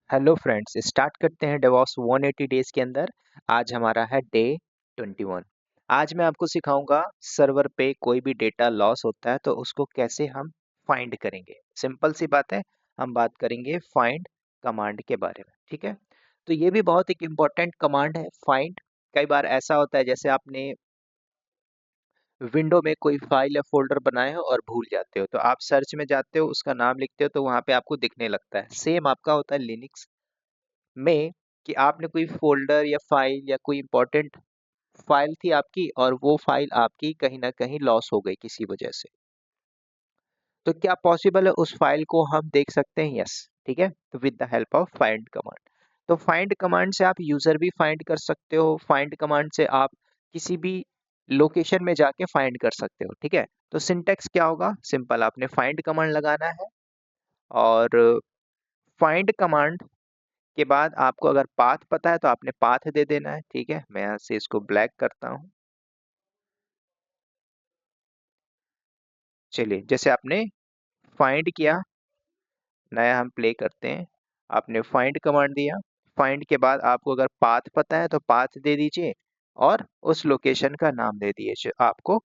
Hello friends, start करते हैं DevOps 180 days के अंदर। आज हमारा है डे 21। आज मैं आपको सिखाऊंगा सर्वर पे कोई भी डेटा लॉस होता है तो उसको कैसे हम फाइंड करेंगे। सिंपल सी बात है, हम बात करेंगे फाइंड कमांड के बारे में। ठीक है, तो ये भी बहुत एक इम्पोर्टेंट कमांड है फाइंड। कई बार ऐसा होता है जैसे आपने विंडो में कोई फाइल या फोल्डर बनाए हो और भूल जाते हो, तो आप सर्च में जाते हो, उसका नाम लिखते हो तो वहां पे आपको दिखने लगता है। सेम आपका होता है लिनक्स में कि आपने कोई फ़ोल्डर या फ़ाइल या कोई इम्पोर्टेंट फ़ाइल थी आपकी और वो फ़ाइल आपकी कहीं न कहीं लॉस हो गई किसी वजह से। तो क्या पॉसिबल है उस फ़ाइल को हम देख सकते हैं? यस, ठीक है? तो with the help of find command. तो फाइंड कमांड से आप यूज़र भी फाइंड कर सकते हो, फाइंड कमांड से आप किसी भी लोकेशन में जाके फाइंड कर सकते हो, ठीक है? तो सिंटैक्स क्या होगा? सिंपल, आपने फाइंड कमांड लगाना है और फाइंड कमांड के बाद आपको अगर पाथ पता है तो आपने पाथ दे देना है। ठीक है, मैं यहाँ से इसको ब्लैक करता हूँ। चलिए, जैसे आपने फाइंड किया, नया हम प्ले करते हैं। आपने फाइंड कमांड दिया, फाइंड के बाद आपको अगर पाथ पता है तो पाथ दे दीजिए और उस लोकेशन का नाम दे दीजिए, आपको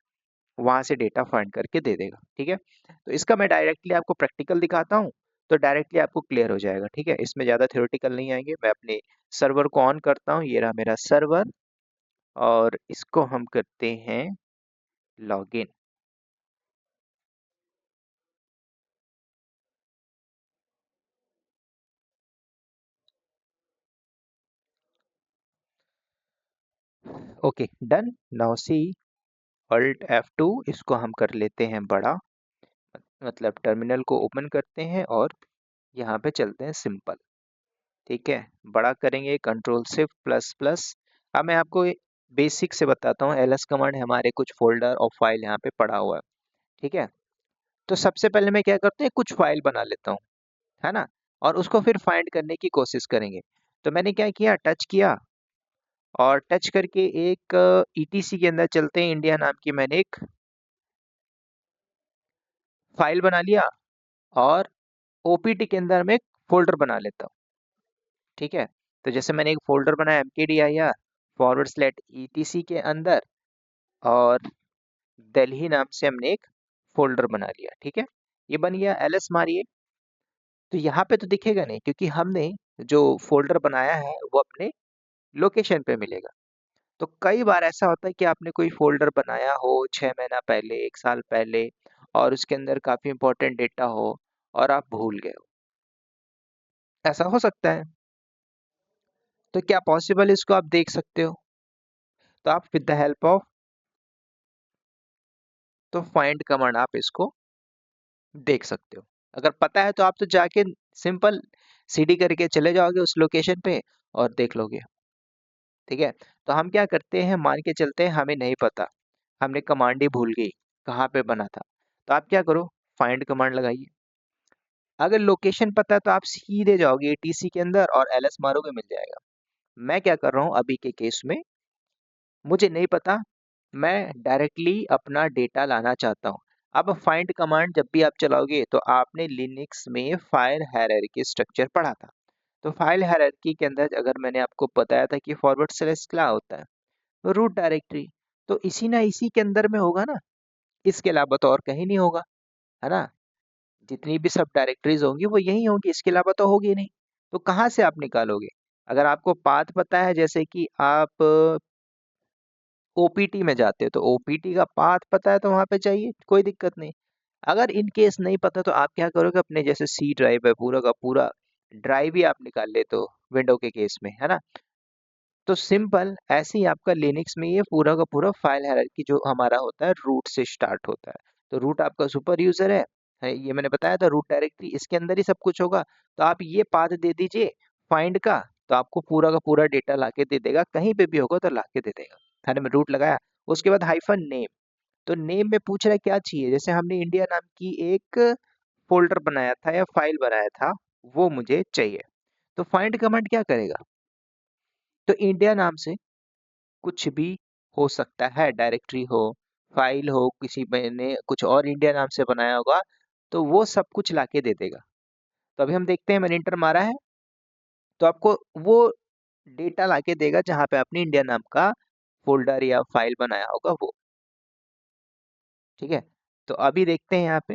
वहां से डेटा फाइंड करके दे देगा। ठीक है, तो इसका मैं डायरेक्टली आपको प्रैक्टिकल दिखाता हूँ तो डायरेक्टली आपको क्लियर हो जाएगा। ठीक है, इसमें ज़्यादा थ्योरेटिकल नहीं आएंगे। मैं अपने सर्वर को ऑन करता हूँ, ये रहा मेरा सर्वर और इसको हम करते हैं login. Okay, done. Now see alt F2, इसको हम कर लेते हैं बड़ा, मतलब टर्मिनल को ओपन करते हैं और यहाँ पे चलते हैं सिंपल। ठीक है, बड़ा करेंगे कंट्रोल शिफ्ट प्लस प्लस। अब मैं आपको बेसिक से बताता हूँ। एलएस कमांड हमारे कुछ फोल्डर और फाइल यहाँ पे पड़ा हुआ है। ठीक है, तो सबसे पहले मैं क्या करते हैं, कुछ फाइल बना लेता हूँ, है ना, और उसको फिर फाइंड करने की कोशिश करेंगे। तो मैंने क्या किया, टच किया और टच करके एक ईटीसी के अंदर चलते हैं, इंडिया नाम की मैंने एक फाइल बना लिया और ओपीटी के अंदर मैं एक फोल्डर बना लेता हूँ। ठीक है, तो जैसे मैंने एक फोल्डर बनाया mkdir फॉरवर्ड स्लैश ईटीसी के अंदर और दिल्ली नाम से हमने एक फोल्डर बना लिया। ठीक है, ये बन गया। एलएस मारिए तो यहाँ पे तो दिखेगा नहीं क्योंकि हमने जो फोल्डर बनाया है वो अपने लोकेशन पे मिलेगा। तो कई बार ऐसा होता है कि आपने कोई फ़ोल्डर बनाया हो 6 महीना पहले, 1 साल पहले और उसके अंदर काफ़ी इम्पोर्टेंट डेटा हो और आप भूल गए हो। ऐसा हो सकता है। तो क्या पॉसिबल इसको आप देख सकते हो? तो आप विद द हेल्प ऑफ तो फाइंड कमांड आप इसको देख सकते हो। अगर पता है तो आप तो जाके सिंपल सीडी करके चले जाओगे उस लोकेशन पे और देख लोगे। ठीक है, तो हम क्या करते हैं, मान के चलते हैं हमें नहीं पता, हमने कमांड ही भूल गई कहाँ पे बना था। तो आप क्या करो, फाइंड कमांड लगाइए। अगर लोकेशन पता है तो आप सीधे जाओगे एटीसी के अंदर और एलएस मारोगे, मिल जाएगा। मैं क्या कर रहा हूँ अभी के केस में, मुझे नहीं पता, मैं डायरेक्टली अपना डेटा लाना चाहता हूँ। अब फाइंड कमांड जब भी आप चलाओगे तो आपने लिनक्स में फाइल हायरार्की स्ट्रक्चर पढ़ा था। तो फाइल हायरार्की के अंदर अगर मैंने आपको बताया था कि फॉरवर्ड स्लैश क्या होता है, रूट डायरेक्टरी, तो इसी ना इसी के अंदर में होगा ना, इसके अलावा तो और कहीं नहीं होगा, है ना। जितनी भी सब डायरेक्टरीज होंगी वो यही होंगी, इसके अलावा तो होगी नहीं। तो कहाँ से आप निकालोगे? अगर आपको पाथ पता है, जैसे कि आप ओपीटी में जाते हो तो ओपीटी का पाथ पता है तो वहां पे चाहिए, कोई दिक्कत नहीं। अगर इन केस नहीं पता तो आप क्या करोगे, अपने जैसे सी ड्राइव है पूरा का पूरा ड्राइव ही आप निकाल लेते हो विंडो के केस में, है ना। तो सिंपल ऐसे ही आपका लिनक्स में ये पूरा का पूरा फाइल हायरार्की जो हमारा होता है रूट से स्टार्ट होता है। तो रूट आपका सुपर यूजर है, ये मैंने बताया था, रूट डायरेक्टरी इसके अंदर ही सब कुछ होगा। तो आप ये पाथ दे दीजिए फाइंड का, तो आपको पूरा का पूरा डेटा लाके दे देगा, कहीं पे भी होगा तो लाके दे देगा। मैंने रूट लगाया, उसके बाद हाइफन नेम। तो नेम में पूछ रहा है क्या चाहिए, जैसे हमने इंडिया नाम की एक फोल्डर बनाया था या फाइल बनाया था, वो मुझे चाहिए। तो फाइंड कमांड क्या करेगा, तो इंडिया नाम से कुछ भी हो सकता है, डायरेक्टरी हो, फाइल हो, किसी मैंने कुछ और इंडिया नाम से बनाया होगा, तो वो सब कुछ लाके दे देगा। तो अभी हम देखते हैं, मैंने इंटर मारा है तो आपको वो डेटा लाके देगा जहाँ पे आपने इंडिया नाम का फोल्डर या फाइल बनाया होगा वो। ठीक है, तो अभी देखते हैं यहाँ पे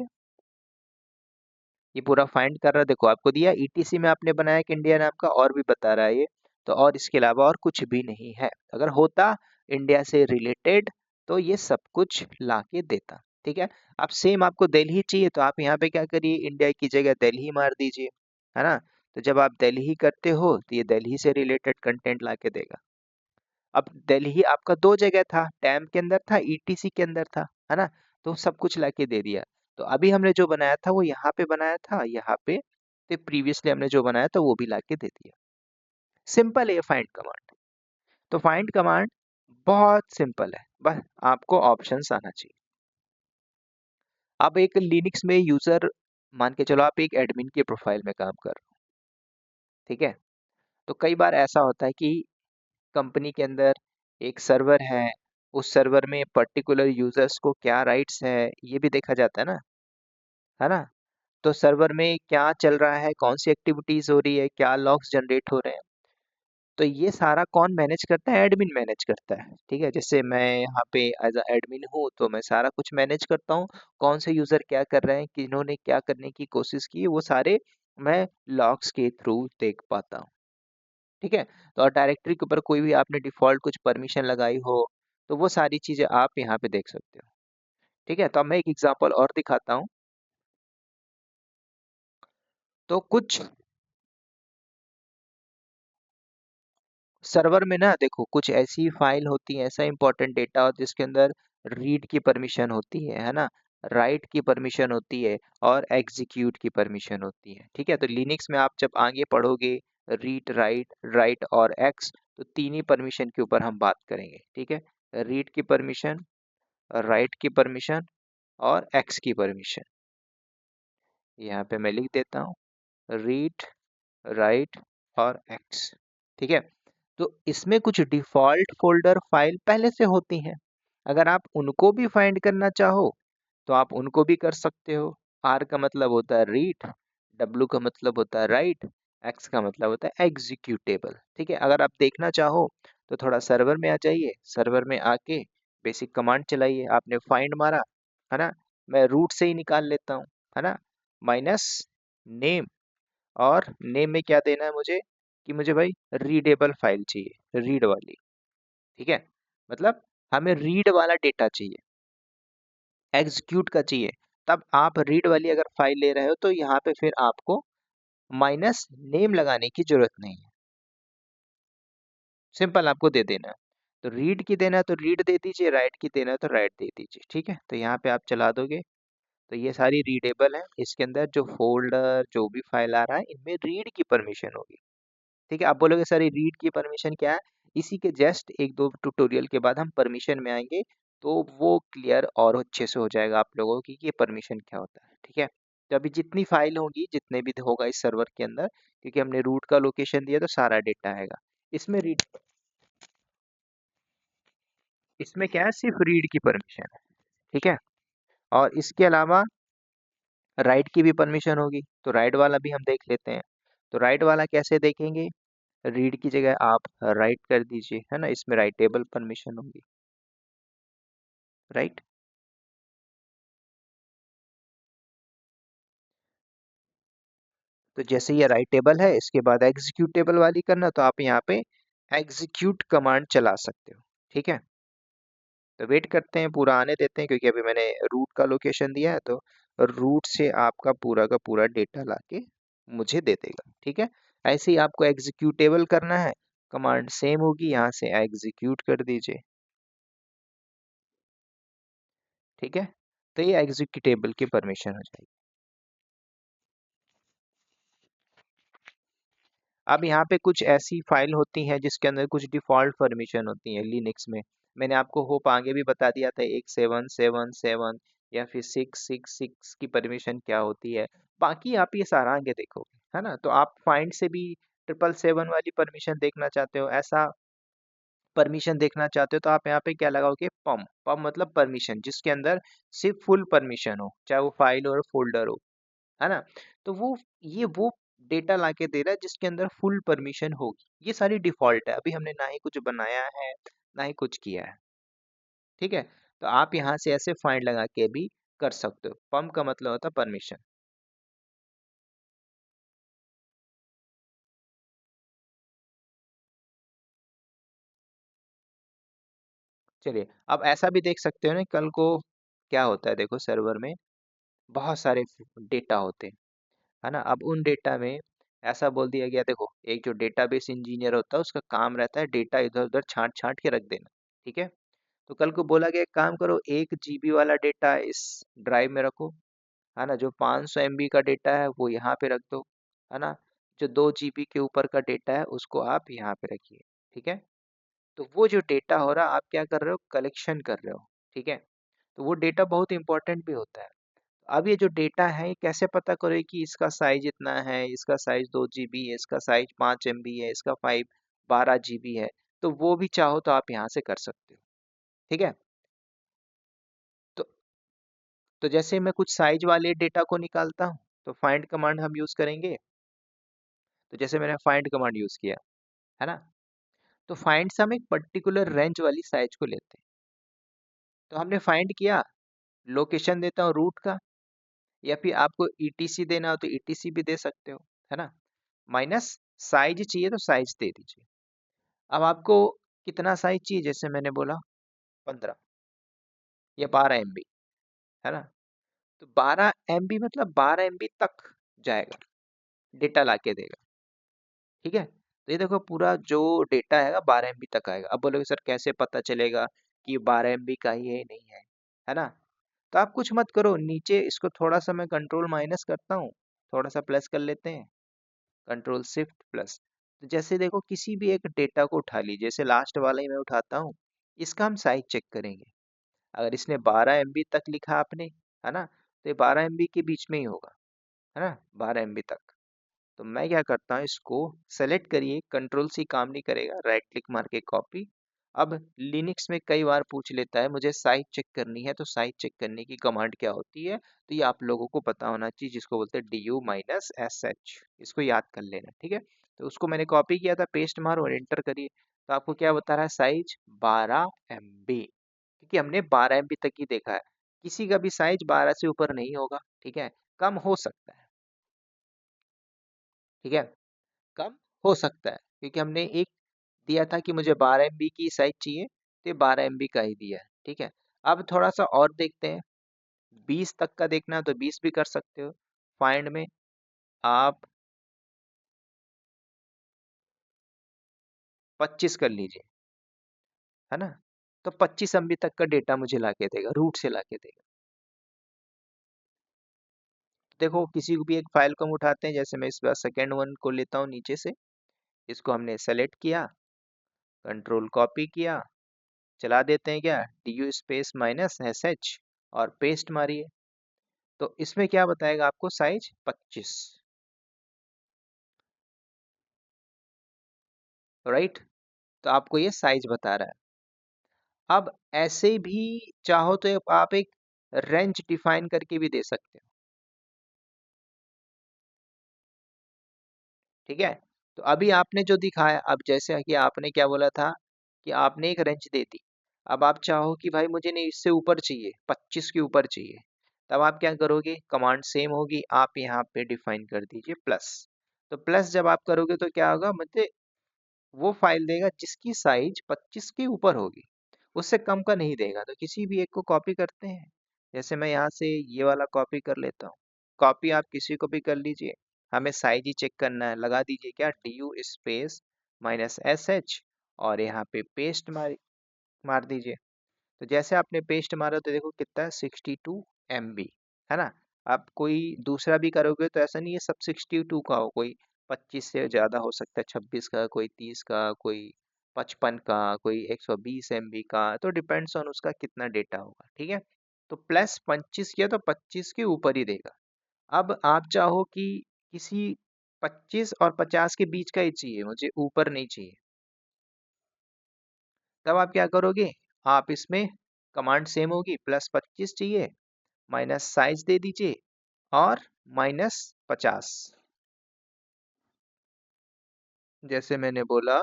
ये पूरा फाइंड कर रहा है। देखो आपको दिया ईटीसी में आपने बनाया कि इंडिया नाम का, और भी बता रहा है ये। तो और इसके अलावा और कुछ भी नहीं है। अगर होता इंडिया से रिलेटेड तो ये सब कुछ ला के देता। ठीक है, अब सेम आपको दिल्ली चाहिए तो आप यहाँ पे क्या करिए, इंडिया की जगह दिल्ली मार दीजिए, है ना। तो जब आप दिल्ली करते हो तो ये दिल्ली से रिलेटेड कंटेंट ला के देगा। अब दिल्ली आपका दो जगह था, टैम के अंदर था, ईटीसी के अंदर था, है ना। तो सब कुछ लाके दे दिया। तो अभी हमने जो बनाया था वो यहाँ पे बनाया था, यहाँ पे तो प्रीवियसली हमने जो बनाया था वो भी लाके दे दिया। सिंपल है ये फाइंड कमांड। तो फाइंड कमांड बहुत सिंपल है, बस आपको ऑप्शंस आना चाहिए। अब एक लिनक्स में यूजर मान के चलो आप एक एडमिन के प्रोफाइल में काम कर रहे हो, ठीक है। तो कई बार ऐसा होता है कि कंपनी के अंदर एक सर्वर है, उस सर्वर में पर्टिकुलर यूजर्स को क्या राइट्स है ये भी देखा जाता है ना। तो सर्वर में क्या चल रहा है, कौन सी एक्टिविटीज हो रही है, क्या लॉग्स जनरेट हो रहे हैं, तो ये सारा कौन मैनेज करता है, एडमिन मैनेज करता है। ठीक है, जैसे मैं यहाँ पे एज अ एडमिन हूँ तो मैं सारा कुछ मैनेज करता हूँ, कौन से यूजर क्या कर रहे हैं, किन्होंने क्या करने की कोशिश की, वो सारे मैं लॉग्स के थ्रू देख पाता हूँ। ठीक है, तो और डायरेक्टरी के ऊपर कोई भी आपने डिफॉल्ट कुछ परमिशन लगाई हो तो वो सारी चीजें आप यहाँ पे देख सकते हो। ठीक है, तो अब मैं एक एग्जांपल और दिखाता हूँ। तो कुछ सर्वर में ना देखो कुछ ऐसी फाइल होती है, ऐसा इंपॉर्टेंट डेटा हो जिसके अंदर रीड की परमिशन होती है ना, राइट की परमिशन होती है और एग्जीक्यूट की परमिशन होती है। ठीक है, तो लिनक्स में आप जब आगे पढ़ोगे रीड राइट राइट और एक्स, तो तीन ही परमिशन के ऊपर हम बात करेंगे। ठीक है, रीड की परमिशन, राइट की परमिशन और एक्स की परमिशन। यहाँ पे मैं लिख देता हूँ रीड राइट और एक्स। ठीक है, तो इसमें कुछ डिफॉल्ट फोल्डर फाइल पहले से होती हैं। अगर आप उनको भी फाइंड करना चाहो तो आप उनको भी कर सकते हो। आर का मतलब होता है रीड, डब्ल्यू का मतलब होता है राइट, एक्स का मतलब होता है एग्जीक्यूटेबल। ठीक है, अगर आप देखना चाहो तो थोड़ा सर्वर में आ जाइए, सर्वर में आके बेसिक कमांड चलाइए। आपने फाइंड मारा, है ना, मैं रूट से ही निकाल लेता हूँ, है ना, माइनस नेम, और नेम में क्या देना है मुझे कि मुझे भाई रीडेबल फाइल चाहिए, रीड वाली। ठीक है, मतलब हमें रीड वाला डेटा चाहिए, एग्जीक्यूट का चाहिए। तब आप रीड वाली अगर फाइल ले रहे हो तो यहाँ पे फिर आपको माइनस नेम लगाने की जरूरत नहीं है, सिंपल आपको दे देना है। तो रीड की देना है तो रीड दे दीजिए, राइट की देना है तो राइट दे दीजिए। ठीक है, तो यहाँ पे आप चला दोगे तो ये सारी रीडेबल है। इसके अंदर जो फोल्डर जो भी फाइल आ रहा है इनमें रीड की परमिशन होगी। ठीक है, आप बोलोगे सर ये रीड की परमिशन क्या है, इसी के जस्ट एक दो ट्यूटोरियल के बाद हम परमिशन में आएंगे तो वो क्लियर और अच्छे से हो जाएगा आप लोगों की कि ये परमिशन क्या होता है। ठीक है, तो अभी जितनी फाइल होगी जितने भी होगा इस सर्वर के अंदर, क्योंकि हमने रूट का लोकेशन दिया तो सारा डेटा आएगा इसमें। रीड, इसमें क्या है, सिर्फ रीड की परमिशन है। ठीक है, और इसके अलावा राइट की भी परमिशन होगी, तो राइट वाला भी हम देख लेते हैं। तो राइट वाला कैसे देखेंगे, रीड की जगह आप राइट कर दीजिए, है ना, इसमें राइटेबल परमिशन होगी, राइट। तो जैसे ये राइटेबल है, इसके बाद एग्जीक्यूटेबल वाली करना तो आप यहाँ पे एग्जीक्यूट कमांड चला सकते हो। ठीक है, तो वेट करते हैं, पूरा आने देते हैं, क्योंकि अभी मैंने रूट का लोकेशन दिया है तो रूट से आपका पूरा का पूरा डेटा लाके मुझे दे देगा। ठीक है, ऐसे ही आपको एग्जीक्यूटेबल करना है, कमांड सेम होगी, यहाँ से एग्जीक्यूट कर दीजिए। ठीक है, तो ये एग्जीक्यूटेबल की परमिशन हो जाएगी। अब यहाँ पे कुछ ऐसी फाइल होती हैं जिसके अंदर कुछ डिफॉल्ट परमिशन होती है लिनक्स में। मैंने आपको होप आगे भी बता दिया था, एक 777 या फिर 666 की परमिशन क्या होती है। बाकी आप ये सारा आगे देखोगे, है ना। तो आप फाइंड से भी 777 वाली परमिशन देखना चाहते हो, ऐसा परमिशन देखना चाहते हो तो आप यहाँ पे क्या लगाओगे, पम। पम मतलब परमिशन जिसके अंदर सिर्फ फुल परमिशन हो, चाहे वो फाइल और फोल्डर हो, है ना। तो वो ये वो डेटा लाके दे रहा है जिसके अंदर फुल परमिशन होगी। ये सारी डिफॉल्ट है, अभी हमने ना ही कुछ बनाया है ना ही कुछ किया है। ठीक है, तो आप यहाँ से ऐसे फाइंड लगा के भी कर सकते हो। पम्प का मतलब होता है परमिशन। चलिए, अब ऐसा भी देख सकते हो ना, कल को क्या होता है, देखो सर्वर में बहुत सारे डेटा होते हैं, है ना। अब उन डेटा में ऐसा बोल दिया गया, देखो एक जो डेटाबेस इंजीनियर होता है उसका काम रहता है डेटा इधर उधर छांट छांट के रख देना। ठीक है, तो कल को बोला गया एक काम करो, 1 GB वाला डेटा इस ड्राइव में रखो, है ना। जो 500 MB का डेटा है वो यहाँ पे रख दो, है ना। जो 2 GB के ऊपर का डेटा है उसको आप यहाँ पे रखिए। ठीक है, तो वो जो डेटा हो रहा, आप क्या कर रहे हो, कलेक्शन कर रहे हो। ठीक है, तो वो डेटा बहुत इंपॉर्टेंट भी होता है। अब ये जो डेटा है, ये कैसे पता करो कि इसका साइज इतना है, इसका साइज 2 GB है, इसका साइज 5 MB है, इसका 12 GB है। तो वो भी चाहो तो आप यहाँ से कर सकते हो। ठीक है, तो जैसे मैं कुछ साइज वाले डेटा को निकालता हूँ, तो फाइंड कमांड हम यूज करेंगे। तो जैसे मैंने फाइंड कमांड यूज किया, है ना, तो फाइंड से हम एक पर्टिकुलर रेंज वाली साइज को लेते हैं। तो हमने फाइंड किया, लोकेशन देता हूँ रूट का, या फिर आपको ईटीसी देना हो तो ईटीसी भी दे सकते हो, है ना। माइनस साइज चाहिए तो साइज दे दीजिए। अब आपको कितना साइज चाहिए, जैसे मैंने बोला 15 या 12 MB, है ना। तो 12 MB मतलब 12 MB तक जाएगा, डेटा लाके देगा। ठीक है, तो ये देखो पूरा जो डेटा है 12 MB तक आएगा। अब बोलोगे सर कैसे पता चलेगा कि 12 MB का ही है नहीं है ना। तो आप कुछ मत करो, नीचे इसको थोड़ा सा मैं कंट्रोल माइनस करता हूँ, थोड़ा सा प्लस कर लेते हैं, कंट्रोल शिफ्ट प्लस। तो जैसे देखो किसी भी एक डेटा को उठा लीजिए, जैसे लास्ट वाला ही मैं उठाता हूँ, इसका हम साइज चेक करेंगे। अगर इसने 12 MB तक लिखा आपने, है ना, तो ये 12 MB के बीच में ही होगा, है ना, 12 MB तक। तो मैं क्या करता हूँ, इसको सेलेक्ट करिए, कंट्रोल सी काम नहीं करेगा, राइट क्लिक मार के कॉपी। अब लिनक्स में कई बार पूछ लेता है मुझे साइज चेक करनी है, तो साइज चेक करने की कमांड क्या होती है, तो ये आप लोगों को पता होना चाहिए, जिसको बोलते हैं du-sh। इसको याद कर लेना। ठीक है, तो उसको मैंने कॉपी किया था, पेस्ट मारो और एंटर करिए। तो आपको क्या बता रहा है, साइज 12 MB, क्योंकि हमने 12 MB तक ही देखा है। किसी का भी साइज 12 से ऊपर नहीं होगा। ठीक है, कम हो सकता है। ठीक है, कम हो सकता है, क्योंकि हमने एक दिया था कि मुझे 12 MB की साइज चाहिए, तो ये 12 MB का ही दिया है। ठीक है, अब थोड़ा सा और देखते हैं, 20 तक का देखना है तो 20 भी कर सकते हो। फाइंड में आप 25 कर लीजिए, है ना। तो 25 MB तक का डेटा मुझे लाके देगा, रूट से लाके देगा। देखो किसी को भी एक फाइल को हम उठाते हैं, जैसे मैं इस बार सेकेंड वन को लेता हूँ नीचे से, इसको हमने सेलेक्ट किया, कंट्रोल कॉपी किया, चला देते हैं क्या, du स्पेस माइनस sh और पेस्ट मारिए। तो इसमें क्या बताएगा आपको, साइज 25, राइट। तो आपको ये साइज बता रहा है। अब ऐसे भी चाहो तो आप एक रेंज डिफाइन करके भी दे सकते हो। ठीक है, तो अभी आपने जो दिखाया, अब जैसे कि आपने क्या बोला था कि आपने एक रेंज दे दी। अब आप चाहो कि भाई मुझे नहीं, इससे ऊपर चाहिए, 25 के ऊपर चाहिए, तब आप क्या करोगे, कमांड सेम होगी, आप यहाँ पे डिफाइन कर दीजिए प्लस। तो प्लस जब आप करोगे तो क्या होगा, मतलब वो फाइल देगा जिसकी साइज 25 के ऊपर होगी, उससे कम का नहीं देगा। तो किसी भी एक को कॉपी करते हैं, जैसे मैं यहाँ से ये वाला कॉपी कर लेता हूँ। कॉपी आप किसी को भी कर लीजिए, हमें साइज ही चेक करना है, लगा दीजिए क्या, du स्पेस माइनस sh और यहाँ पे पेस्ट मार मार दीजिए। तो जैसे आपने पेस्ट मारा तो देखो कितना है, 62 MB, है ना। आप कोई दूसरा भी करोगे तो ऐसा नहीं है सब 62 का हो, कोई 25 से ज़्यादा हो सकता है, 26 का, कोई 30 का, कोई 55 का, कोई 120 MB का, तो डिपेंड्स ऑन उसका कितना डेटा होगा। ठीक है, तो प्लस 25 किया तो 25 के ऊपर ही देगा। अब आप चाहो कि किसी 25 और 50 के बीच का ही चाहिए, मुझे ऊपर नहीं चाहिए, तब आप क्या करोगे, आप इसमें कमांड सेम होगी, +25 चाहिए, माइनस साइज दे दीजिए और -50। जैसे मैंने बोला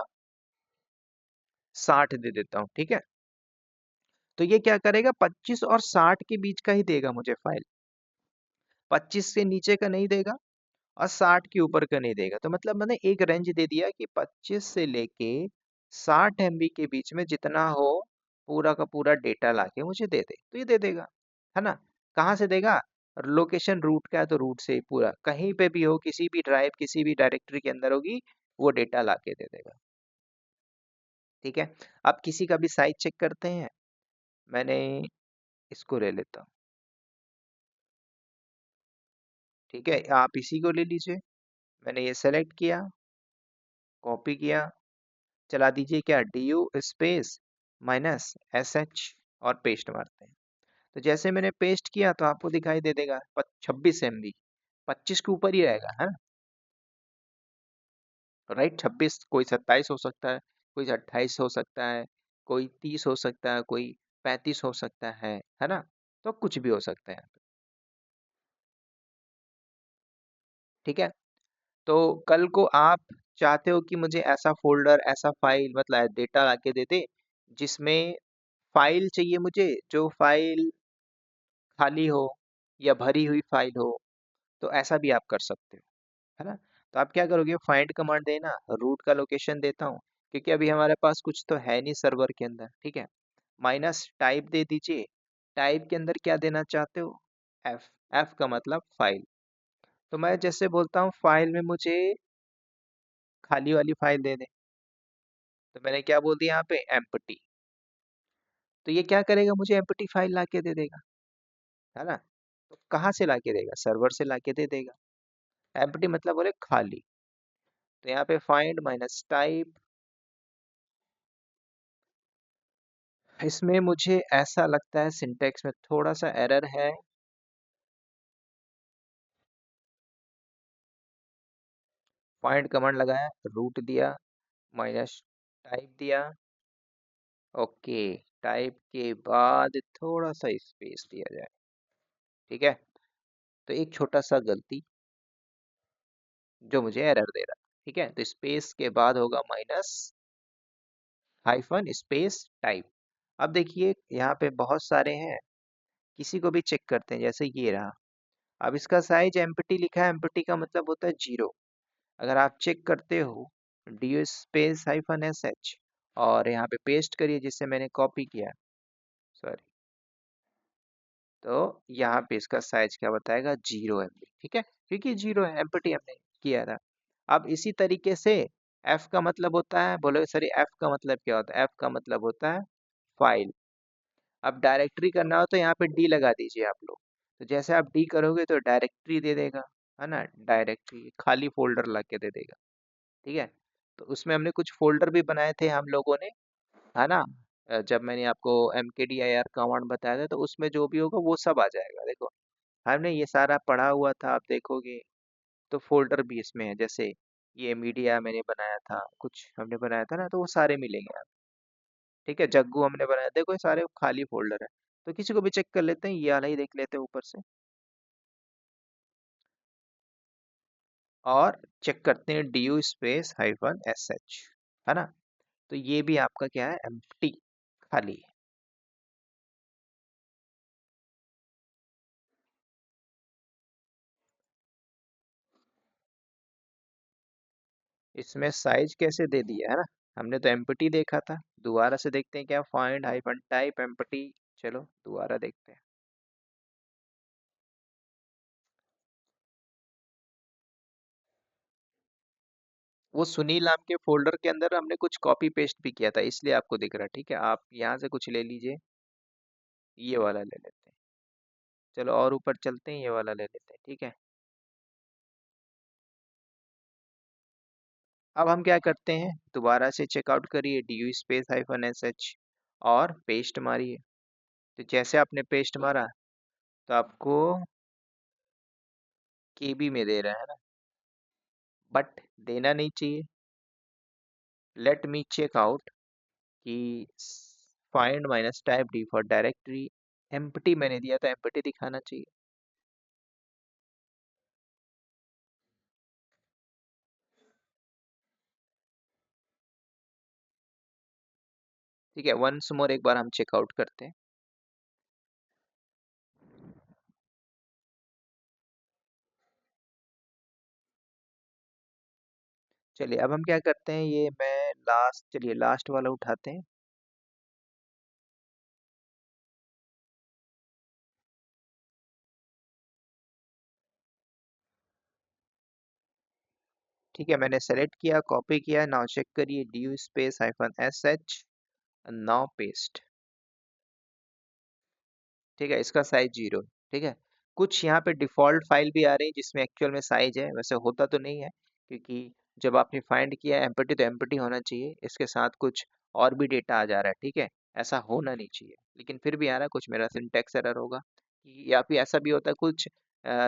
60 दे देता हूँ, ठीक है। तो ये क्या करेगा, 25 और 60 के बीच का ही देगा मुझे फाइल, 25 से नीचे का नहीं देगा और 60 के ऊपर का नहीं देगा। तो मतलब मैंने एक रेंज दे दिया कि 25 से लेके 60 MB के बीच में जितना हो पूरा का पूरा डेटा लाके मुझे दे दे, तो ये दे देगा, है ना। कहाँ से देगा, लोकेशन रूट का है तो रूट से पूरा कहीं पे भी हो, किसी भी ड्राइव किसी भी डायरेक्टरी के अंदर होगी, वो डेटा लाके दे देगा, ठीक है। अब किसी का भी साइज चेक करते हैं। मैंने इसको ले लेता हूँ, ठीक है, आप इसी को ले लीजिए। मैंने ये सेलेक्ट किया, कॉपी किया, चला दीजिए क्या, D you space minus S H और पेस्ट मारते हैं। तो जैसे मैंने पेस्ट किया तो आपको दिखाई दे देगा 26 MB, 25 के ऊपर ही रहेगा, है ना, राइट। 26, कोई 27 हो सकता है, कोई 28 हो सकता है, कोई 30 हो सकता है, कोई 35 हो सकता है ना। तो कुछ भी हो सकता है, ठीक है। तो कल को आप चाहते हो कि मुझे ऐसा फोल्डर ऐसा फाइल मतलब डेटा लाके दे दे, जिसमें फाइल चाहिए मुझे, जो फाइल खाली हो या भरी हुई फाइल हो, तो ऐसा भी आप कर सकते हो, है ना। तो आप क्या करोगे, फाइंड कमांड देना, रूट का लोकेशन देता हूँ, क्योंकि अभी हमारे पास कुछ तो है नहीं सर्वर के अंदर, ठीक है। माइनस टाइप दे दीजिए, टाइप के अंदर क्या देना चाहते हो, एफ, एफ का मतलब फाइल। तो मैं जैसे बोलता हूँ फाइल में मुझे खाली वाली फाइल दे दे, तो मैंने क्या बोल दिया यहाँ पे, एम्प्टी। तो ये क्या करेगा, मुझे एम्प्टी फाइल ला के दे देगा, है ना। तो कहाँ से ला के देगा, सर्वर से ला के दे देगा। एम्प्टी मतलब बोले खाली। तो यहाँ पे फाइंड माइनस टाइप, इसमें मुझे ऐसा लगता है सिंटेक्स में थोड़ा सा एरर है। फाइंड कमांड लगाया, रूट दिया, माइनस टाइप दिया, ओके, टाइप के बाद थोड़ा सा स्पेस दिया जाए, ठीक है। तो एक छोटा सा गलती जो मुझे एरर दे रहा, ठीक है। तो स्पेस के बाद होगा माइनस हाइफन स्पेस टाइप। अब देखिए यहाँ पे बहुत सारे हैं, किसी को भी चेक करते हैं, जैसे ये रहा। अब इसका साइज एम्प्टी लिखा है, एम्प्टी का मतलब होता है 0। अगर आप चेक करते हो, D space hyphen S H और यहाँ पे पेस्ट करिए जिससे मैंने कॉपी किया, सॉरी, तो यहाँ पे इसका साइज क्या बताएगा, 0 MB, ठीक है, क्योंकि 0 है, एम्प्टी हमने किया था। अब इसी तरीके से एफ का मतलब होता है, बोलो सॉरी, एफ का मतलब क्या होता है, एफ का मतलब होता है फाइल। अब डायरेक्टरी करना हो तो यहाँ पे डी लगा दीजिए आप लोग। तो जैसे आप डी करोगे तो डायरेक्टरी दे देगा, है ना, डायरेक्टरी खाली फोल्डर ला के दे देगा, ठीक है। तो उसमें हमने कुछ फोल्डर भी बनाए थे हम लोगों ने, है ना। जब मैंने आपको mkdir कमांड बताया था, तो उसमें जो भी होगा वो सब आ जाएगा, देखो हमने ये सारा पढ़ा हुआ था, आप देखोगे तो फोल्डर भी इसमें है, जैसे ये मीडिया मैंने बनाया था, कुछ हमने बनाया था ना, तो वो सारे मिलेंगे आप, ठीक है। जग्गू हमने बनाया, देखो ये सारे खाली फोल्डर है। तो किसी को भी चेक कर लेते हैं, ये वाला ही देख लेते हैं ऊपर से, और चेक करते हैं D you space hyphen S H, है ना। तो ये भी आपका क्या है, एम्प्टी, खाली है। इसमें साइज कैसे दे दिया है ना, हमने तो एम्प्टी देखा था। दोबारा से देखते हैं क्या, फाइंड हाइफन टाइप एम्प्टी, चलो दोबारा देखते हैं। वो सुनील नाम के फोल्डर के अंदर हमने कुछ कॉपी पेस्ट भी किया था, इसलिए आपको दिख रहा है, ठीक है। आप यहाँ से कुछ ले लीजिए, ये वाला ले लेते हैं, चलो और ऊपर चलते हैं, ये वाला ले लेते हैं, ठीक है। अब हम क्या करते हैं, दोबारा से चेकआउट करिए, D you space hyphen S H और पेस्ट मारिए। तो जैसे आपने पेस्ट मारा, तो आपको केबी में दे रहा है ना, बट देना नहीं चाहिए। लेट मी चेक आउट कि find minus type D for directory, empty मैंने दिया तो एम्प्टी दिखाना चाहिए। ठीक है, वंस मोर एक बार हम चेकआउट करते हैं। चलिए अब हम क्या करते हैं, ये मैं लास्ट, चलिए लास्ट वाला उठाते हैं। ठीक है, मैंने सेलेक्ट किया, कॉपी किया, नाउ चेक करिए, D space -sh, now paste. ठीक है, इसका साइज 0। ठीक है, कुछ यहाँ पे डिफॉल्ट फाइल भी आ रही है जिसमें एक्चुअल में साइज है, वैसे होता तो नहीं है, क्योंकि जब आपने फाइंड किया एम्प्टी तो एम्प्टी होना चाहिए, इसके साथ कुछ और भी डेटा आ जा रहा है। ठीक है, ऐसा होना नहीं चाहिए, लेकिन फिर भी आ रहा है, कुछ मेरा सिंटैक्स एरर होगा, या फिर ऐसा भी होता है कुछ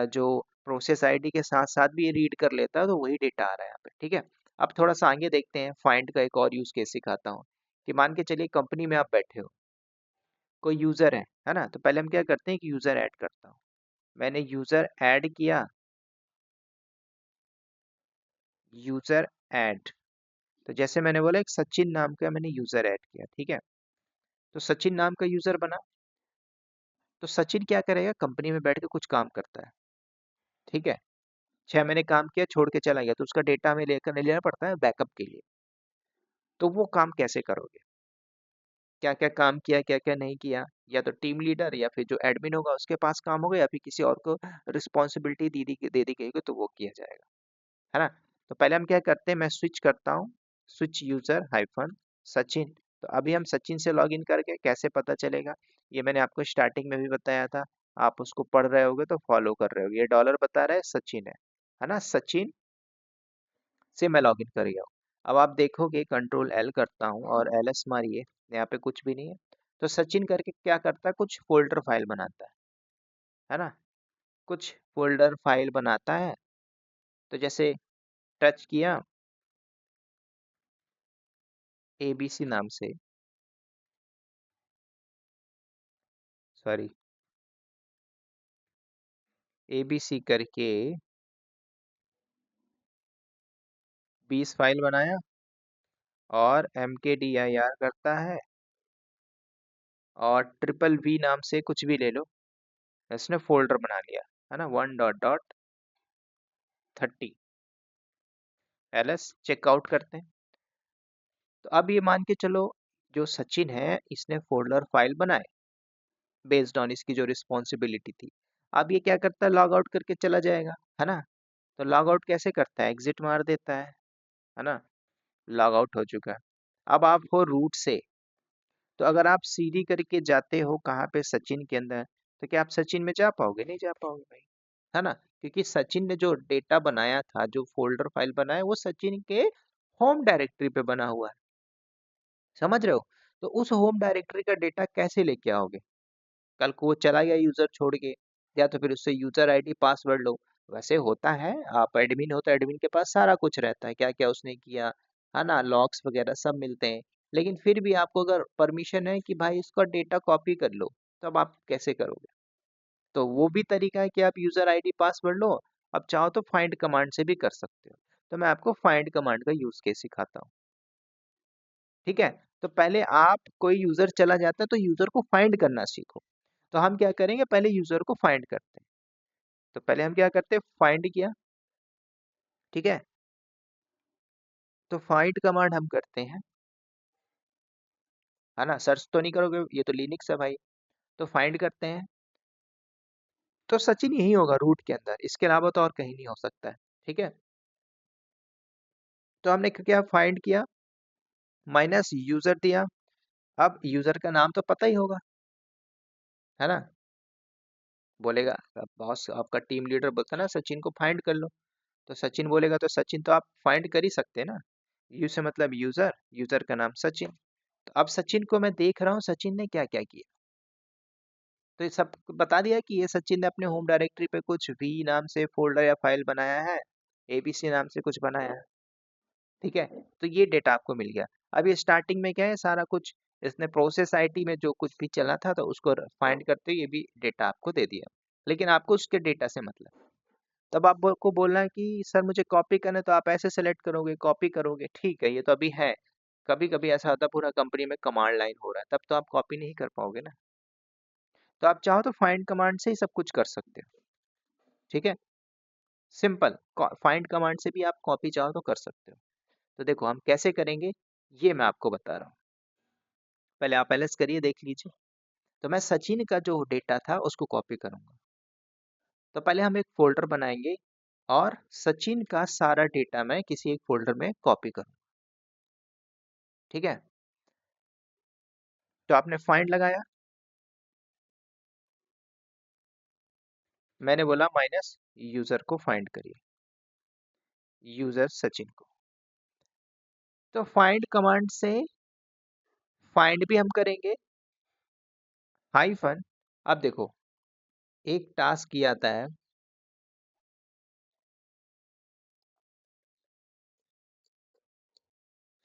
जो प्रोसेस आईडी के साथ साथ भी ये रीड कर लेता है, तो वही डेटा आ रहा है यहाँ पे। ठीक है, अब थोड़ा सा आगे देखते हैं, फाइंड का एक और यूज केस सिखाता हूँ, कि मान के चलिए कंपनी में आप बैठे हो, कोई यूजर है ना, तो पहले हम क्या करते हैं कि यूजर ऐड करता हूँ। मैंने यूजर ऐड किया, यूजर ऐड, तो जैसे मैंने बोला एक सचिन नाम का मैंने यूजर ऐड किया। ठीक है, तो सचिन नाम का यूजर बना, तो सचिन क्या करेगा, कंपनी में बैठ के कुछ काम करता है। ठीक है, 6 महीने काम किया, छोड़ के चला गया, तो उसका डेटा हमें लेकर नहीं लेना पड़ता है बैकअप के लिए। तो वो काम कैसे करोगे, क्या क्या काम किया, क्या क्या नहीं किया, या तो टीम लीडर या फिर जो एडमिन होगा उसके पास काम होगा, या फिर किसी और को रिस्पॉन्सिबिलिटी दे दी गई तो वो किया जाएगा, है ना। तो पहले हम क्या करते हैं, मैं स्विच करता हूँ, स्विच यूजर हाइफन सचिन। तो अभी हम सचिन से लॉगिन करके कैसे पता चलेगा, ये मैंने आपको स्टार्टिंग में भी बताया था, आप उसको पढ़ रहे होगे तो फॉलो कर रहे होगे। ये डॉलर बता रहा है सचिन है ना, सचिन से मैं लॉगिन कर गया हूँ। अब आप देखोगे कंट्रोल एल करता हूँ और एलएस मारिए, यहाँ पे कुछ भी नहीं है। तो सचिन करके क्या करता है, कुछ फोल्डर फाइल बनाता है ना, कुछ फोल्डर फाइल बनाता है। तो जैसे टच किया एबीसी नाम से, सॉरी एबीसी करके 20 फाइल बनाया, और mkdir करता है, और ट्रिपल वी नाम से कुछ भी ले लो, इसने फोल्डर बना लिया, है ना, 1.30। एलएस चेकआउट करते हैं। तो अब ये मान के चलो, जो सचिन है इसने फोल्डर फाइल बनाए बेस्ड ऑन इसकी जो रिस्पॉन्सिबिलिटी थी। अब ये क्या करता है, लॉग आउट करके चला जाएगा, है ना। तो लॉग आउट कैसे करता है, एग्जिट मार देता है ना, लॉग आउट हो चुका है। अब आप हो रूट से, तो अगर आप सीडी करके जाते हो कहाँ पे, सचिन के अंदर, तो क्या आप सचिन में जा पाओगे, नहीं जा पाओगे भाई, है ना, क्योंकि सचिन ने जो डेटा बनाया था, जो फोल्डर फाइल बनाया, वो सचिन के होम डायरेक्टरी पे बना हुआ है, समझ रहे हो। तो उस होम डायरेक्टरी का डेटा कैसे लेके आओगे, कल को वो चला गया यूजर छोड़ के, या तो फिर उससे यूजर आईडी पासवर्ड लो। वैसे होता है, आप एडमिन हो तो एडमिन के पास सारा कुछ रहता है, क्या क्या उसने किया, है ना, लॉग्स वगैरह सब मिलते हैं। लेकिन फिर भी आपको अगर परमिशन है कि भाई इसका डेटा कॉपी कर लो, तब आप कैसे करोगे। तो वो भी तरीका है कि आप यूजर आईडी पासवर्ड लो, अब चाहो तो फाइंड कमांड से भी कर सकते हो। तो मैं आपको फाइंड कमांड का यूज केस सिखाता हूँ। ठीक है, तो पहले आप, कोई यूजर चला जाता है तो यूजर को फाइंड करना सीखो। तो हम क्या करेंगे, पहले यूजर को फाइंड करते हैं। तो पहले हम क्या करते हैं, फाइंड किया, ठीक है, तो फाइंड कमांड हम करते हैं, है ना, सर्च तो नहीं करोगे, ये तो लिनक्स है भाई। तो फाइंड करते हैं, तो सचिन यही होगा रूट के अंदर, इसके अलावा तो और कहीं नहीं हो सकता है। ठीक है, तो हमने क्या फाइंड किया, माइनस यूजर दिया। अब यूजर का नाम तो पता ही होगा, है ना, बोलेगा, अब बॉस आपका टीम लीडर बोलता है ना सचिन को फाइंड कर लो, तो सचिन बोलेगा, तो सचिन तो आप फाइंड कर ही सकते हैं ना, यू से मतलब यूजर, यूजर का नाम सचिन। तो अब सचिन को मैं देख रहा हूँ, सचिन ने क्या क्या किया, तो ये सब बता दिया कि ये सचिन ने अपने होम डायरेक्टरी पे कुछ वी नाम से फोल्डर या फाइल बनाया है, एबीसी नाम से कुछ बनाया है। ठीक है, तो ये डेटा आपको मिल गया। अब ये स्टार्टिंग में क्या है, सारा कुछ इसने प्रोसेस आईटी में जो कुछ भी चला था, तो उसको फाइंड करते हुए ये भी डेटा आपको दे दिया, लेकिन आपको उसके डेटा से मतलब। तब आपको बोलना है कि सर मुझे कॉपी करना है, तो आप ऐसे सेलेक्ट करोगे, कॉपी करोगे, ठीक है, ये तो अभी है। कभी कभी ऐसा होता है पूरा कंपनी में कमांड लाइन हो रहा है, तब तो आप कॉपी नहीं कर पाओगे ना। तो आप चाहो तो फाइंड कमांड से ही सब कुछ कर सकते हो। ठीक है, सिंपल फाइंड कमांड से भी आप कॉपी चाहो तो कर सकते हो। तो देखो हम कैसे करेंगे, ये मैं आपको बता रहा हूँ। पहले आप एलएस करिए, देख लीजिए। तो मैं सचिन का जो डेटा था उसको कॉपी करूंगा। तो पहले हम एक फोल्डर बनाएंगे और सचिन का सारा डेटा मैं किसी एक फोल्डर में कॉपी करूंगा। ठीक है, तो आपने फाइंड लगाया, मैंने बोला माइनस यूजर को फाइंड करिए, यूजर सचिन को। तो फाइंड कमांड से फाइंड भी हम करेंगे, हाइफन। अब देखो एक टास्क ये आता है,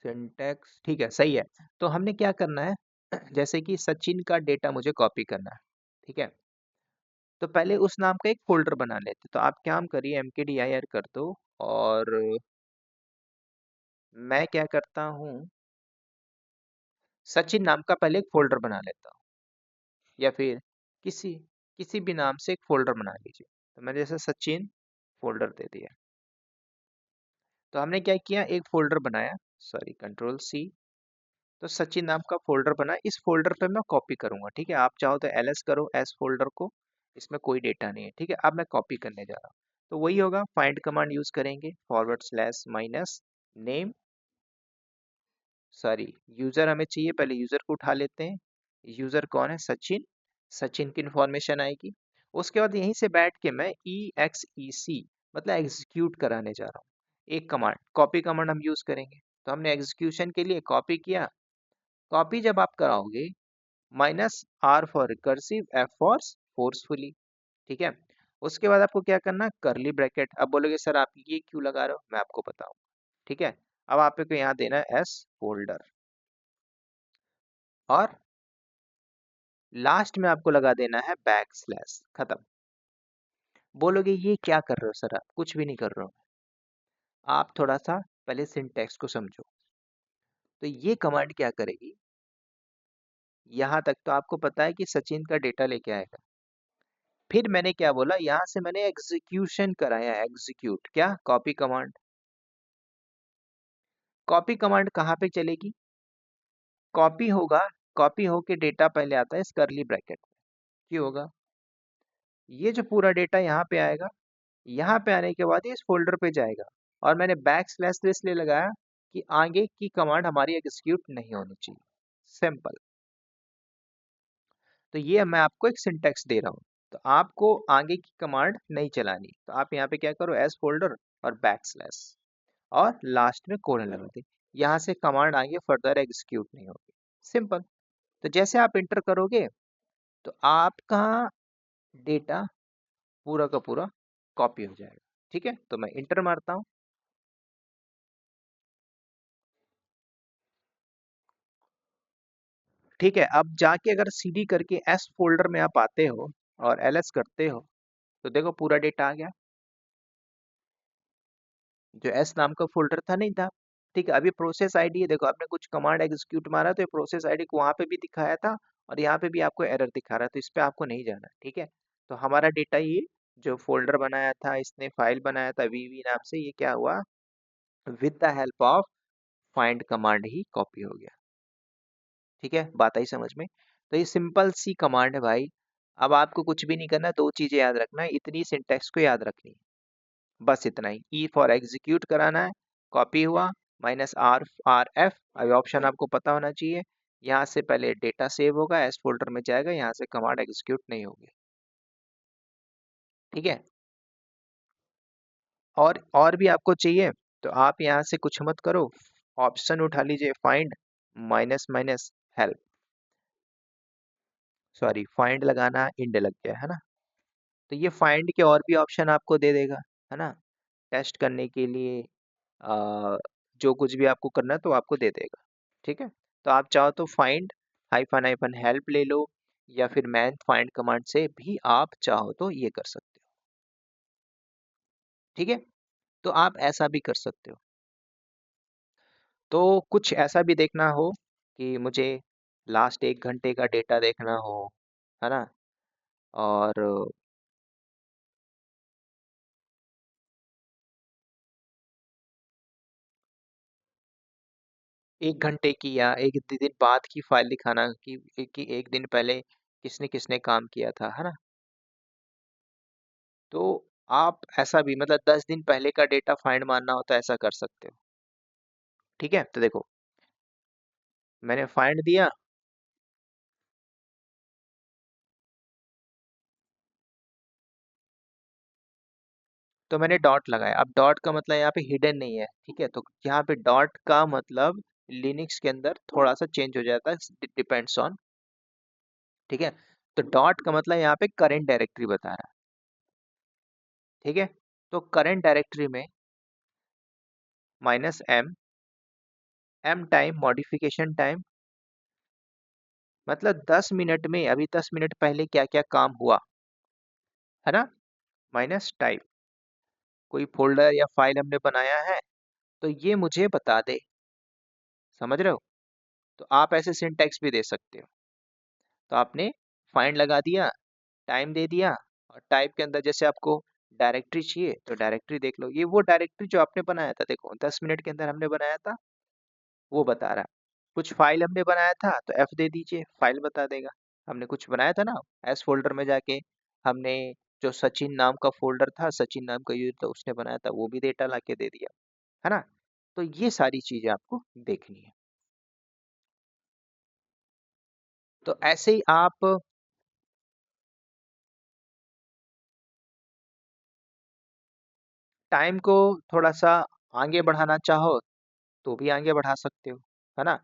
सिंटैक्स ठीक है, सही है। तो हमने क्या करना है, जैसे कि सचिन का डेटा मुझे कॉपी करना है, ठीक है। तो पहले उस नाम का एक फोल्डर बना लेते, तो आप क्या करिए mkdir कर दो, और मैं क्या करता हूँ, सचिन नाम का पहले एक फोल्डर बना लेता हूँ, या फिर किसी किसी भी नाम से एक फोल्डर बना लीजिए। तो मैंने जैसे सचिन फोल्डर दे दिया। तो हमने क्या किया, एक फोल्डर बनाया, सॉरी कंट्रोल सी। तो सचिन नाम का फोल्डर बना, इस फोल्डर पे मैं कॉपी करूंगा। ठीक है, आप चाहो तो एलएस करो एस फोल्डर को, इसमें कोई डेटा नहीं है। ठीक है, अब मैं कॉपी करने जा रहा हूँ। तो वही होगा, फाइंड कमांड यूज करेंगे, forward slash minus name, sorry user हमें चाहिए, पहले यूजर को उठा लेते हैं। यूजर कौन है, सचिन, सचिन की इंफॉर्मेशन आएगी। उसके बाद यहीं से बैठ के मैं EXEC मतलब एग्जीक्यूट कराने जा रहा हूँ एक कमांड, कॉपी कमांड हम यूज करेंगे। तो हमने एग्जीक्यूशन के लिए कॉपी किया, कॉपी जब आप कराओगे -R for recursive, F for forcefully. ठीक है, उसके बाद आपको क्या करना, करली ब्रैकेट। अब बोलोगे सर आप ये क्यों लगा रहे हो, मैं आपको बताऊं। ठीक है, अब आपको यहाँ देना है एस फोल्डर, और लास्ट में आपको लगा देना है बैक स्लैश, खत्म। बोलोगे ये क्या कर रहे हो सर, आप कुछ भी नहीं कर रहे हो। आप थोड़ा सा पहले सिंटैक्स को समझो। तो ये कमांड क्या करेगी, यहाँ तक तो आपको पता है कि सचिन का डेटा लेके आएगा। फिर मैंने क्या बोला, यहाँ से मैंने एग्जीक्यूशन कराया, एग्जीक्यूट क्या, कॉपी कमांड। कॉपी कमांड कहाँ पे चलेगी, कॉपी होगा, कॉपी होके डेटा पहले आता है इस करली ब्रैकेट में। क्यों होगा, ये जो पूरा डेटा यहाँ पे आएगा, यहाँ पे आने के बाद ये इस फोल्डर पे जाएगा। और मैंने बैक स्लैश इसलिए लगाया कि आगे की कमांड हमारी एग्जीक्यूट नहीं होनी चाहिए, सिंपल। तो ये मैं आपको एक सिंटेक्स दे रहा हूँ। तो आपको आगे की कमांड नहीं चलानी, तो आप यहाँ पे क्या करो, एस फोल्डर और बैक स्लैश, और लास्ट में कोलन लगा दे। यहाँ से कमांड आगे फर्दर एग्जीक्यूट नहीं होगी, सिंपल। तो जैसे आप इंटर करोगे तो आपका डेटा पूरा का पूरा कॉपी हो जाएगा। ठीक है, तो मैं इंटर मारता हूँ। ठीक है, अब जाके अगर सीडी करके एस फोल्डर में आप आते हो और एलएस करते हो, तो देखो पूरा डेटा आ गया, जो एस नाम का फोल्डर था नहीं था। ठीक है, अभी प्रोसेस आईडी है, देखो आपने कुछ कमांड एग्जीक्यूट मारा तो ये प्रोसेस आईडी को वहां पे भी दिखाया था, और यहाँ पे भी आपको एरर दिखा रहा है, तो इस पे आपको नहीं जाना। ठीक है, तो हमारा डेटा ये जो फोल्डर बनाया था, इसने फाइल बनाया था वीवी नाम से, ये क्या हुआ, with the help of find command he copy हो गया। ठीक है, बात आई समझ में। तो ये सिंपल सी कमांड है भाई। अब आपको कुछ भी नहीं करना, दो चीजें याद रखना है, इतनी सिंटेक्स को याद रखनी है, बस इतना ही। ई फॉर एग्जीक्यूट कराना है, कॉपी हुआ, -R F, अभी ऑप्शन आपको पता होना चाहिए। यहाँ से पहले डेटा सेव होगा, एस फोल्डर में जाएगा, यहाँ से कमांड एग्जीक्यूट नहीं होगी। ठीक है, और भी आपको चाहिए तो आप यहाँ से कुछ मत करो, ऑप्शन उठा लीजिए, find minus minus help, sorry find लगाना इंड लग गया है ना। तो ये फाइंड के और भी ऑप्शन आपको दे देगा, है ना, टेस्ट करने के लिए। जो कुछ भी आपको करना है तो आपको दे देगा। ठीक है, तो आप चाहो तो फाइंड हाइफन हाइफन हेल्प ले लो, या फिर मैन फाइंड कमांड से भी आप चाहो तो ये कर सकते हो। ठीक है, तो आप ऐसा भी कर सकते हो। तो कुछ ऐसा भी देखना हो कि मुझे लास्ट 1 घंटे का डेटा देखना हो, है ना, और 1 घंटे की या एक दिन बाद की फाइल दिखाना कि एक दिन पहले किसने किसने काम किया था, है ना। तो आप ऐसा भी मतलब 10 दिन पहले का डेटा फाइंड मारना हो तो ऐसा कर सकते हो। ठीक है, तो देखो मैंने फाइंड दिया, तो मैंने डॉट लगाया। अब डॉट का मतलब यहाँ पे हिडन नहीं है, ठीक है, तो यहाँ पे डॉट का मतलब लिनक्स के अंदर थोड़ा सा चेंज हो जाता है, डिपेंड्स ऑन, ठीक है। तो डॉट का मतलब यहाँ पे करंट डायरेक्टरी बता रहा है, ठीक है। तो करंट डायरेक्टरी में -m, m time modification time, मतलब 10 मिनट में अभी 10 मिनट पहले क्या क्या काम हुआ, है ना, माइनस टाइप, कोई फोल्डर या फाइल हमने बनाया है तो ये मुझे बता दे, समझ रहे हो। तो आप ऐसे सिंटैक्स भी दे सकते हो। तो आपने फाइंड लगा दिया, टाइम दे दिया, और टाइप के अंदर जैसे आपको डायरेक्टरी चाहिए तो डायरेक्टरी देख लो, ये वो डायरेक्टरी जो आपने बनाया था, देखो 10 मिनट के अंदर हमने बनाया था, वो बता रहा है। कुछ फाइल हमने बनाया था तो एफ दे दीजिए, फाइल बता देगा। हमने कुछ बनाया था ना, एस फोल्डर में जाके हमने जो सचिन नाम का फोल्डर था, सचिन नाम का यूजर था, उसने बनाया था, वो भी डेटा ला के दे दिया, है ना। तो ये सारी चीजें आपको देखनी है। तो ऐसे ही आप टाइम को थोड़ा सा आगे बढ़ाना चाहो तो भी आगे बढ़ा सकते हो, है ना।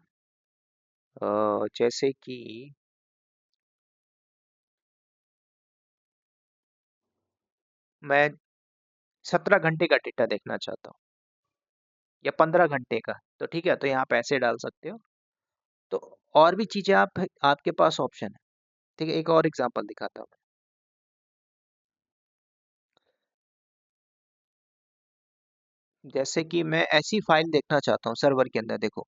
जैसे कि मैं 17 घंटे का डेटा देखना चाहता हूँ या 15 घंटे का, तो ठीक है, तो यहाँ पैसे डाल सकते हो। तो और भी चीजें आपके पास ऑप्शन है, ठीक है। एक और एग्जांपल दिखाता हूँ। जैसे कि मैं ऐसी फाइल देखना चाहता हूँ सर्वर के अंदर, देखो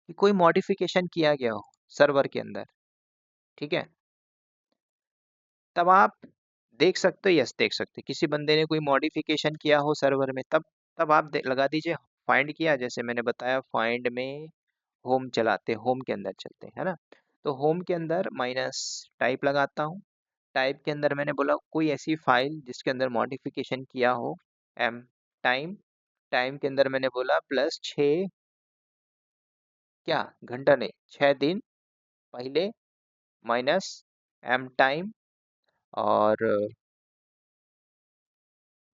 कि कोई मॉडिफिकेशन किया गया हो सर्वर के अंदर, ठीक है। तब आप देख सकते हो, यस देख सकते हो, किसी बंदे ने कोई मॉडिफिकेशन किया हो सर्वर में, तब आप लगा दीजिए फाइंड किया, जैसे मैंने बताया फाइंड में होम चलाते, होम के अंदर चलते हैं, है ना। तो होम के अंदर माइनस टाइप लगाता हूँ, टाइप के अंदर मैंने बोला कोई ऐसी फाइल जिसके अंदर मॉडिफिकेशन किया हो, एम टाइम, टाइम के अंदर मैंने बोला +6, क्या घंटा नहीं, 6 दिन पहले, माइनस एम टाइम, और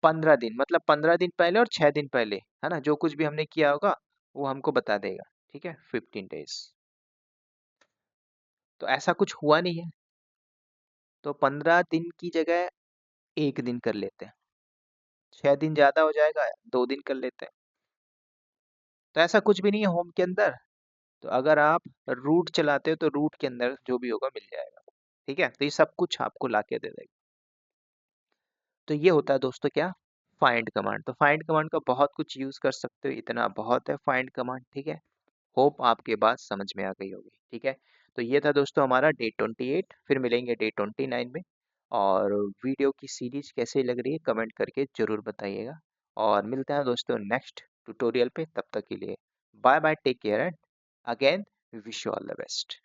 15 दिन, मतलब 15 दिन पहले और 6 दिन पहले, है ना, जो कुछ भी हमने किया होगा वो हमको बता देगा, ठीक है, 15 डेज। तो ऐसा कुछ हुआ नहीं है, तो 15 दिन की जगह 1 दिन कर लेते हैं, 6 दिन ज्यादा हो जाएगा, 2 दिन कर लेते हैं। तो ऐसा कुछ भी नहीं है होम के अंदर। तो अगर आप रूट चलाते हो तो रूट के अंदर जो भी होगा मिल जाएगा, ठीक है। तो ये सब कुछ आपको लाके दे देगा। तो ये होता है दोस्तों क्या, फाइंड कमांड। तो फाइंड कमांड का बहुत कुछ यूज कर सकते हो, इतना बहुत है फाइंड कमांड, ठीक है। होप आपके बात समझ में आ गई होगी, ठीक है। तो ये था दोस्तों हमारा डे 28, फिर मिलेंगे डे 29 में। और वीडियो की सीरीज कैसे लग रही है कमेंट करके जरूर बताइएगा। और मिलते हैं दोस्तों नेक्स्ट ट्यूटोरियल पे, तब तक के लिए bye bye, take care and again wish you all the best.